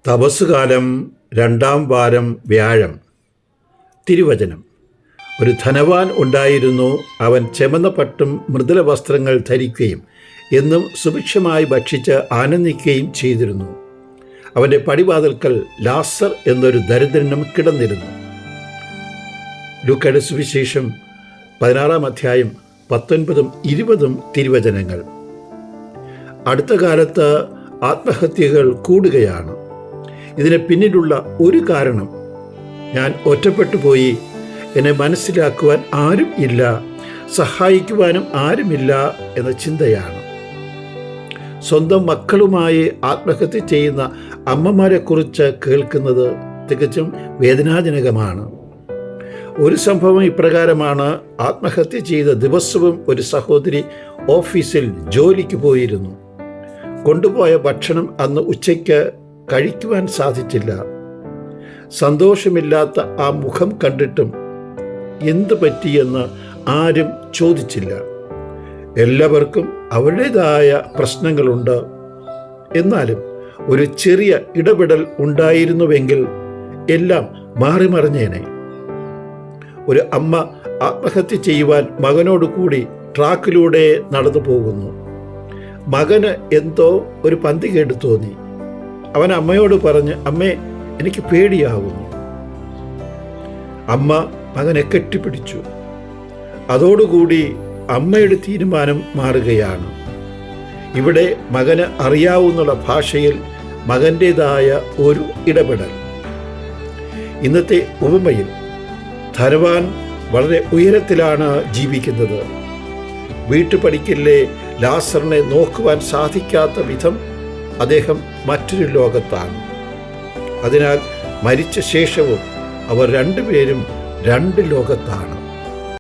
തപസ്സുകാലം 2-ാം വാരം വ്യാഴം. തിരുവചനം. ഒരു ധനവാൻ ഉണ്ടായിരുന്നു. അവൻ ചെമന്ന പട്ടും മൃദുല വസ്ത്രങ്ങൾ ധരിക്കുകയും എന്നും സുഭിക്ഷമായി ഭക്ഷിച്ച് ആനന്ദിക്കുകയും ചെയ്തിരുന്നു. അവൻ്റെ പടിവാതിൽക്കൽ ലാസർ എന്നൊരു ദരിദ്രനും കിടന്നിരുന്നു. ലൂക്കയുടെ സുവിശേഷം 16-ാം അധ്യായം 19-20 തിരുവചനങ്ങൾ. അടുത്ത കാലത്ത് ആത്മഹത്യകൾ കൂടുകയാണ്. ഇതിന് പിന്നിലുള്ള ഒരു കാരണം, ഞാൻ ഒറ്റപ്പെട്ടു പോയി, എന്നെ മനസ്സിലാക്കുവാൻ ആരും ഇല്ല, സഹായിക്കുവാനും ആരുമില്ല എന്ന ചിന്തയാണ്. സ്വന്തം മക്കളുമായി ആത്മഹത്യ ചെയ്യുന്ന അമ്മമാരെക്കുറിച്ച് കേൾക്കുന്നത് തികച്ചും വേദനാജനകമാണ്. ഒരു സംഭവം ഇപ്രകാരമാണ്. ആത്മഹത്യ ചെയ്ത ദിവസവും ഒരു സഹോദരി ഓഫീസിൽ ജോലിക്ക് പോയിരുന്നു. കൊണ്ടുപോയ ഭക്ഷണം അന്ന് ഉച്ചയ്ക്ക് കഴിക്കുവാൻ സാധിച്ചില്ല. സന്തോഷമില്ലാത്ത ആ മുഖം കണ്ടിട്ടും എന്തു പറ്റിയെന്ന് ആരും ചോദിച്ചില്ല. എല്ലാവർക്കും അവരുടേതായ പ്രശ്നങ്ങളുണ്ട്. എന്നാലും ഒരു ചെറിയ ഇടപെടൽ ഉണ്ടായിരുന്നുവെങ്കിൽ എല്ലാം മാറിമറിഞ്ഞേനെ. ഒരു അമ്മ ആത്മഹത്യ ചെയ്യുവാൻ മകനോട് കൂടി ട്രാക്കിലൂടെ നടന്നു പോകുന്നു. മകന് എന്തോ ഒരു പന്തികേട് തോന്നി. അവൻ അമ്മയോട് പറഞ്ഞ്, അമ്മേ, എനിക്ക് പേടിയാവുന്നു. അമ്മ മകനെ കെട്ടിപ്പിടിച്ചു. അതോടുകൂടി അമ്മയുടെ തീരുമാനം മാറുകയാണ്. ഇവിടെ മകന് അറിയാവുന്ന ഭാഷയിൽ മകൻ്റേതായ ഒരു ഇടപെടൽ. ഇന്നത്തെ ഉപമയിൽ ധനവാൻ വളരെ ഉയരത്തിലാണ് ജീവിക്കുന്നത്. വീട്ടുപടിക്കലിലെ ലാസറിനെ നോക്കുവാൻ സാധിക്കാത്ത വിധം അദ്ദേഹം മറ്റൊരു ലോകത്താണ്. അതിനാൽ മരിച്ച ശേഷവും അവർ രണ്ടുപേരും 2 ലോകത്താണ്.